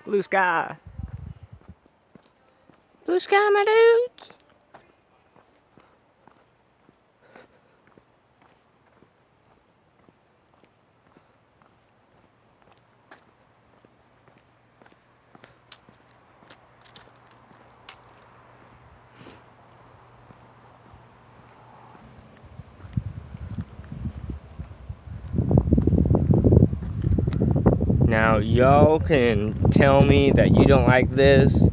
Blue sky. Blue sky, my dudes. Now, y'all can tell me that you don't like this,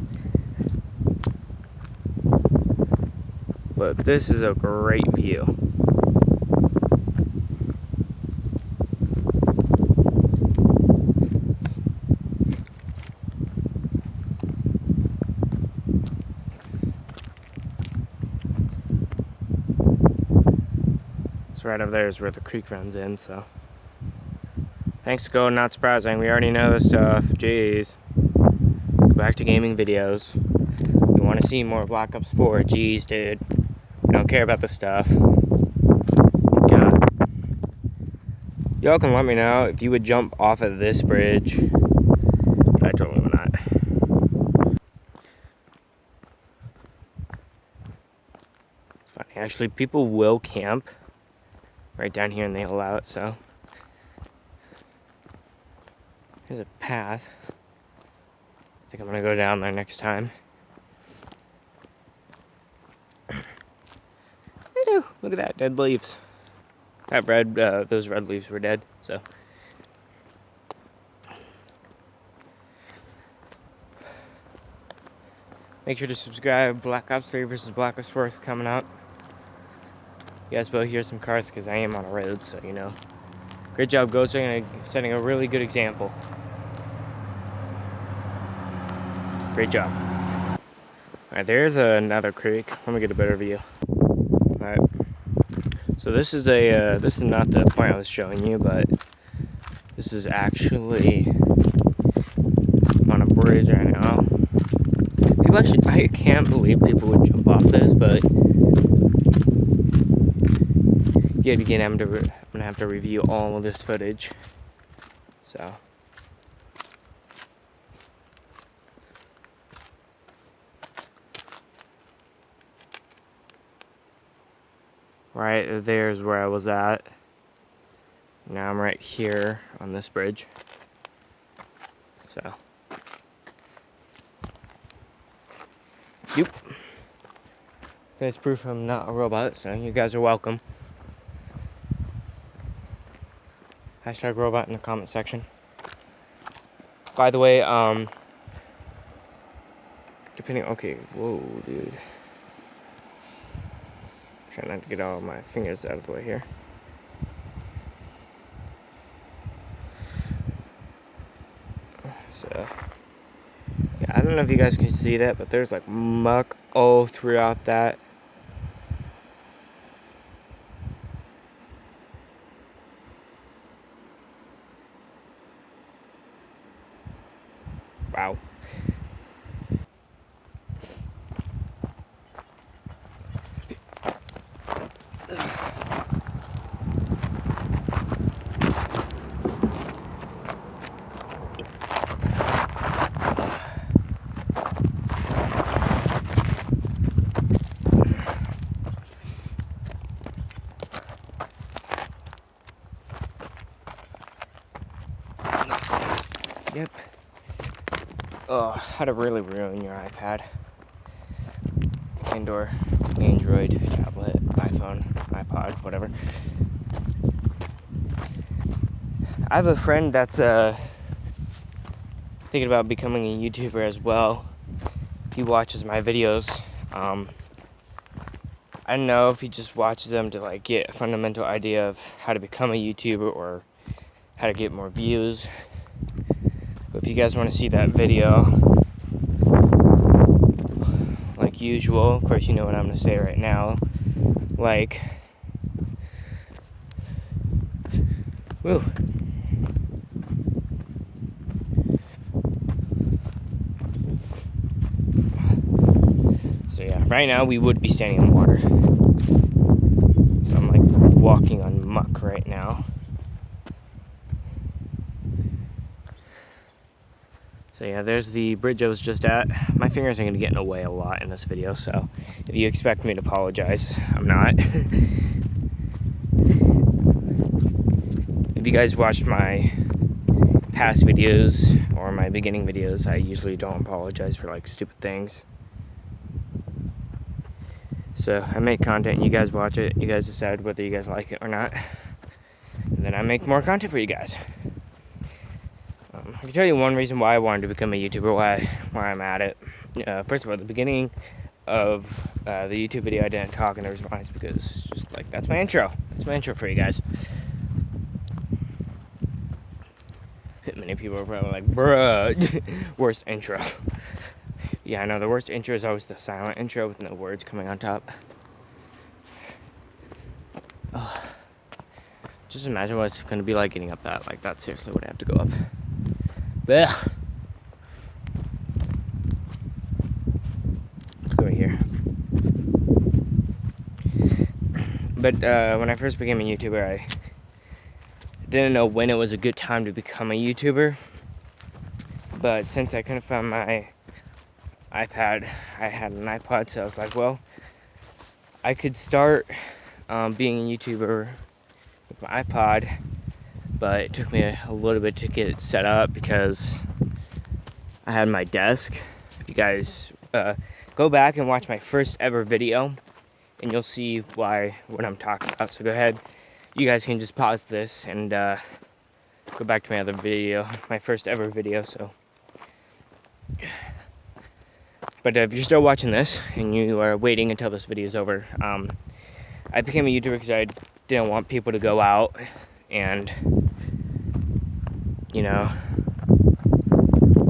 but this is a great view. So right over there is where the creek runs in, so. Thanks to Go, not surprising, we already know this stuff, jeez. Go back to gaming videos. We want to see more Black Ops 4, jeez dude. We don't care about this stuff. God. Y'all can let me know if you would jump off of this bridge. But I totally would not. It's funny, actually people will camp right down here and they allow it, so. There's a path. I think I'm gonna go down there next time. Ew, look at that, dead leaves. Those red leaves were dead, so. Make sure to subscribe. Black Ops 3 versus Black Ops 4 is coming out. You guys will hear some cars because I am on a road, so you know. Great job, Ghost, setting a really good example. Great job. Alright, there's another creek. Let me get a better view. Alright. So this is not the point I was showing you, but this is actually on a bridge right now. People actually, I can't believe people would jump off this, but yet again, I'm gonna have to review all of this footage. So. Right there's where I was at. Now I'm right here on this bridge. So. Yep. That's proof I'm not a robot, so you guys are welcome. Hashtag robot in the comment section. By the way, okay, whoa, dude. Try not to get all my fingers out of the way here. So, yeah, I don't know if you guys can see that, but there's like muck all throughout that. Wow. Yep. Oh, how to really ruin your iPad. And/or Android, tablet, iPhone, iPod, whatever. I have a friend that's thinking about becoming a YouTuber as well. He watches my videos. I don't know if he just watches them to like get a fundamental idea of how to become a YouTuber or how to get more views. But if you guys want to see that video, like usual, of course you know what I'm going to say right now, like, woo. So yeah, right now we would be standing in water. So I'm like walking on muck right now. So yeah, there's the bridge I was just at. My fingers are going to get in the way a lot in this video, so if you expect me to apologize, I'm not. If you guys watched my past videos or my beginning videos, I usually don't apologize for like stupid things. So I make content, you guys watch it, you guys decide whether you guys like it or not, and then I make more content for you guys. I can tell you one reason why I wanted to become a YouTuber, why I'm at it. First of all, at the beginning of the YouTube video, I didn't talk, and there was why, because it's just like, that's my intro. That's my intro for you guys. Many people are probably like, bruh, worst intro. Yeah, I know, the worst intro is always the silent intro with no words coming on top. Just imagine what it's going to be like getting up that. Like, that seriously would have to go up. Blech. Let's go here. But when I first became a YouTuber, I didn't know when it was a good time to become a YouTuber. But since I couldn't find my iPad, I had an iPod, so I was like, well, I could start being a YouTuber with my iPod. But it took me a little bit to get it set up because I had my desk. If you guys go back and watch my first ever video, and you'll see what I'm talking about. So go ahead, you guys can just pause this and go back to my other video, my first ever video. So, but if you're still watching this and you are waiting until this video is over, I became a YouTuber because I didn't want people to go out and, you know,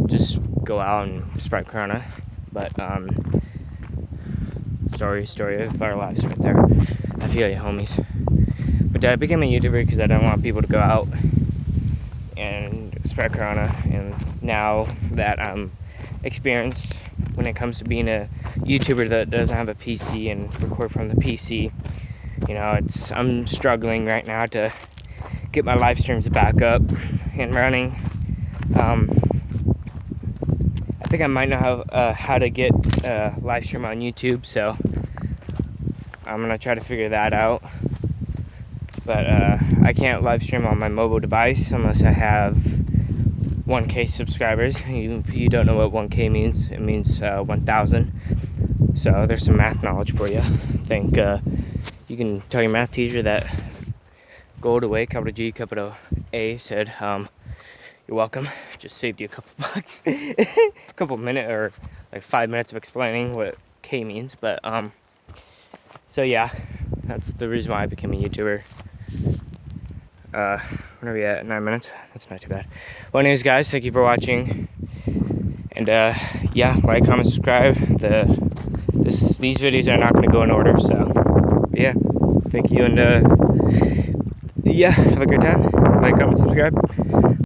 just go out and spread corona. But story of our lives right there. I feel you, homies. But I became a YouTuber because I didn't want people to go out and spread corona. And now that I'm experienced when it comes to being a YouTuber that doesn't have a PC and record from the PC, you know, I'm struggling right now to get my live streams back up and running. I think I might know how to get a live stream on YouTube, so I'm gonna try to figure that out. But I can't live stream on my mobile device unless I have 1K subscribers. If you don't know what 1K means, it means 1,000. So there's some math knowledge for you. I think you can tell your math teacher that Gold Away, capital G, capital A, said, you're welcome. Just saved you a couple bucks. A couple minutes, or like 5 minutes of explaining what K means. But, so yeah, that's the reason why I became a YouTuber. When are we at? 9 minutes? That's not too bad. Well, anyways, guys, thank you for watching. And, yeah, like, comment, subscribe. These videos are not going to go in order, so, yeah, thank you, and, yeah, have a good time. Like, comment, subscribe.